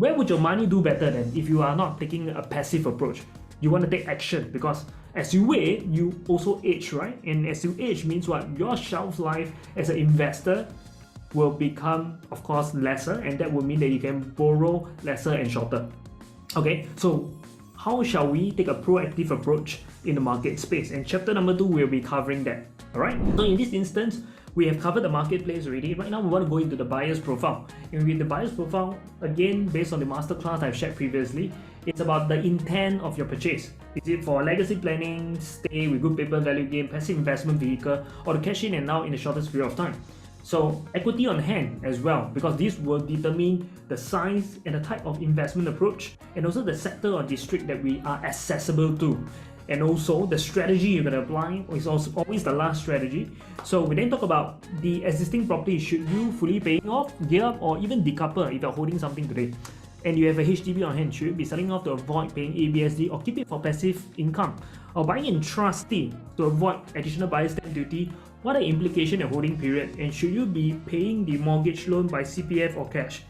Where would your money do better then if you are not taking a passive approach? You want to take action, because as you wait, you also age, right? And as you age means what? Your shelf life as an investor will become, of course, lesser, and that will mean that you can borrow lesser and shorter. Okay, so how shall we take a proactive approach in the market space? And chapter number 2 will be covering that. Alright, so in this instance, we have covered the marketplace already. Right now, we want to go into the buyer's profile. And with the buyer's profile, again, based on the masterclass I've shared previously, it's about the intent of your purchase. Is it for legacy planning, stay with good paper value gain, passive investment vehicle, or to cash in and out in the shortest period of time? So equity on hand as well, because this will determine the size and the type of investment approach, and also the sector or district that we are accessible to. And also the strategy you're going to apply is also always the last strategy. So we then talk about the existing property. Should you fully pay off, gear up, or even decouple if you're holding something today? And you have a HDB on hand, should you be selling off to avoid paying ABSD, or keep it for passive income? Or buying in trustee to avoid additional buyer's stamp duty? What are the implications of holding period? And should you be paying the mortgage loan by CPF or cash?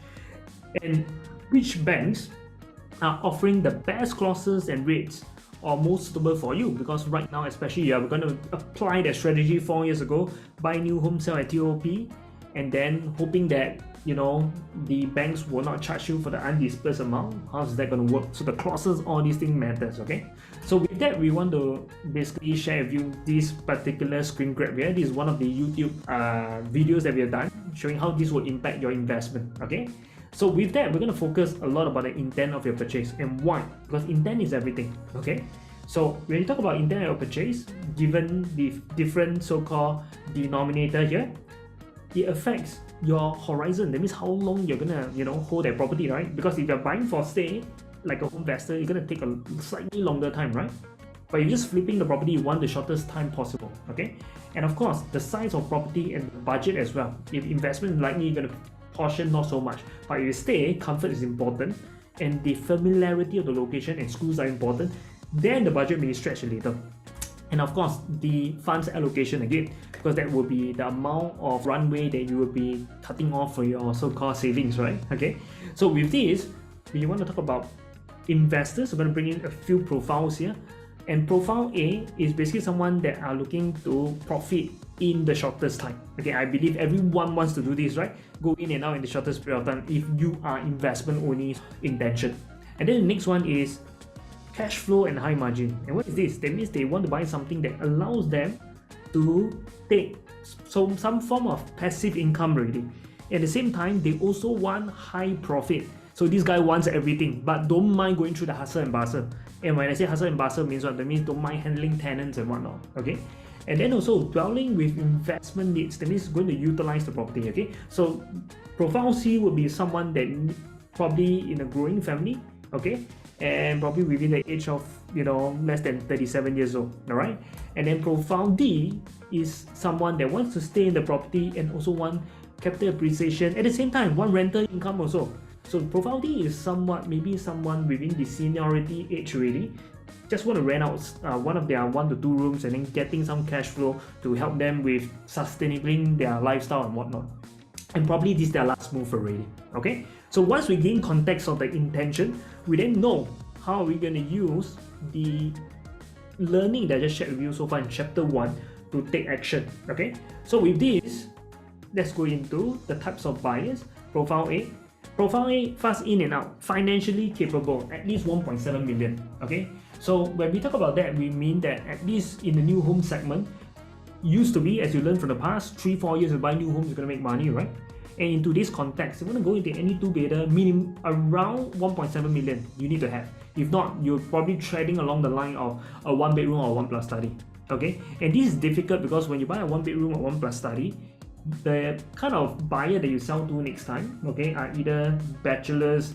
And which banks are offering the best clauses and rates or most suitable for you? Because right now, especially, you are going to apply that strategy 4 years ago, buy new home, sell at TOP, and then hoping that, you know, the banks will not charge you for the undisbursed amount. How's that going to work? So the clauses, all these things matters, okay? So with that, we want to basically share with you this particular screen grab here. This is one of the YouTube videos that we have done, showing how this will impact your investment, okay? So with that, we're going to focus a lot about the intent of your purchase. And why? Because intent is everything, okay? So when you talk about intent of your purchase, given the different so-called denominator here, it affects your horizon. That means how long you're gonna, hold that property, right? Because if you're buying for stay, like a home investor, it's gonna take a slightly longer time, right? But you're just flipping the property, you want the shortest time possible, okay? And of course, the size of property and the budget as well. If investment, likely you're gonna portion not so much. But if you stay, comfort is important, and the familiarity of the location and schools are important. Then the budget may stretch a little. And of course, the funds allocation again, because that will be the amount of runway that you will be cutting off for your so-called savings, right? Okay. So with this, we want to talk about investors. We're going to bring in a few profiles here. And profile A is basically someone that are looking to profit in the shortest time. Okay, I believe everyone wants to do this, right? Go in and out in the shortest period of time if you are investment only intention. And then the next one is cash flow and high margin. And what is this? That means they want to buy something that allows them to take some form of passive income already. At the same time, they also want high profit. So this guy wants everything, but don't mind going through the hustle and bustle. And when I say hustle and bustle means what? That means don't mind handling tenants and whatnot. Okay. And then also dwelling with investment needs. That means going to utilize the property. Okay. So profile C would be someone that probably in a growing family. Okay. And probably within the age of less than 37 years old. All right. And then profile D is someone that wants to stay in the property and also want capital appreciation at the same time, want rental income also. So profile D is maybe someone within the seniority age already, just want to rent out one of their 1 to 2 rooms and then getting some cash flow to help them with sustaining their lifestyle and whatnot. And probably this is their last move already. Okay. So once we gain context of the intention, we then know how are we going to use the learning that I just shared with you so far in chapter 1 to take action. Okay. So with this, let's go into the types of buyers. Profile A. Profile A, fast in and out, financially capable, at least 1.7 million. Okay, so when we talk about that, we mean that at least in the new home segment, used to be, as you learned from the past, 3-4 years to buy new homes, you're going to make money, right? And in today's context, you want to go into any two-bedder, minimum around 1.7 million you need to have. If not, you're probably treading along the line of a 1-bedroom or 1+ study. Okay, and this is difficult because when you buy a 1-bedroom or 1+ study, the kind of buyer that you sell to next time, okay, are either bachelors,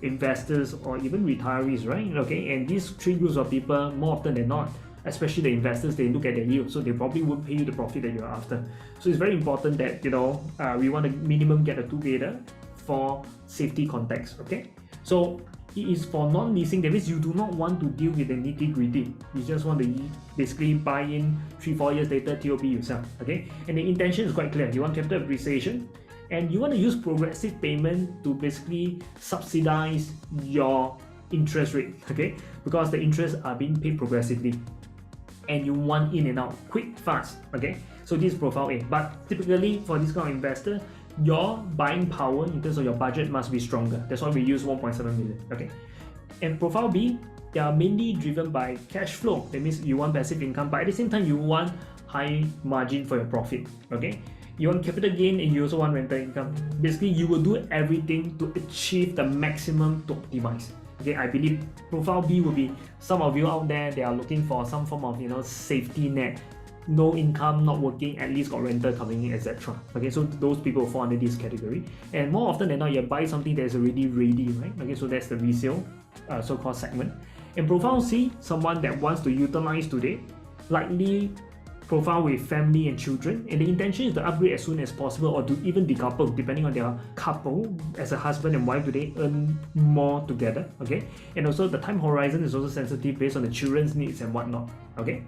investors, or even retirees, right? Okay, and these 3 groups of people, more often than not, especially the investors, they look at their yield, so they probably won't pay you the profit that you're after. So it's very important that we want to minimum get a 2-bedder for safety context. Okay, so it is for non-leasing. That means you do not want to deal with the nitty-gritty. You just want to basically buy in 3-4 years later, TOP yourself. Okay, and the intention is quite clear. You want capital appreciation, And you want to use progressive payment to basically subsidize your interest rate, okay? Because the interests are being paid progressively. And you want in and out, quick, fast, okay? So this is profile A. But typically for this kind of investor, your buying power in terms of your budget must be stronger. That's why we use 1.7 million, okay? And profile B, they are mainly driven by cash flow. That means you want passive income, but at the same time you want high margin for your profit, okay? You want capital gain and you also want rental income. Basically, you will do everything to achieve the maximum to optimize. Okay, I believe profile B will be some of you out there, they are looking for some form of safety net, no income, not working, at least got rental coming in, etc. Okay, so those people fall under this category. And more often than not, you buy something that is already ready, right? Okay, so that's the resale so-called segment. And profile C, someone that wants to utilize today, likely profile with family and children, and the intention is to upgrade as soon as possible or to even decouple depending on their couple. As a husband and wife, do they earn more together, okay? And also the time horizon is also sensitive based on the children's needs and whatnot, okay?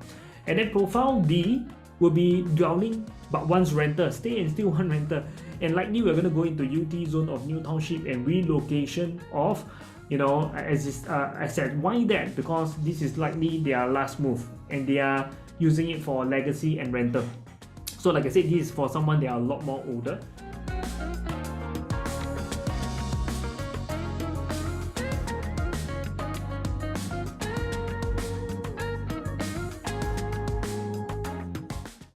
And then profile D will be dwelling but wants renter, stay and still want renter, and likely we're going to go into UT zone of new township and relocation of as I said. Why that? Because this is likely their last move and they are using it for legacy and rental. So like I said, this is for someone they are a lot more older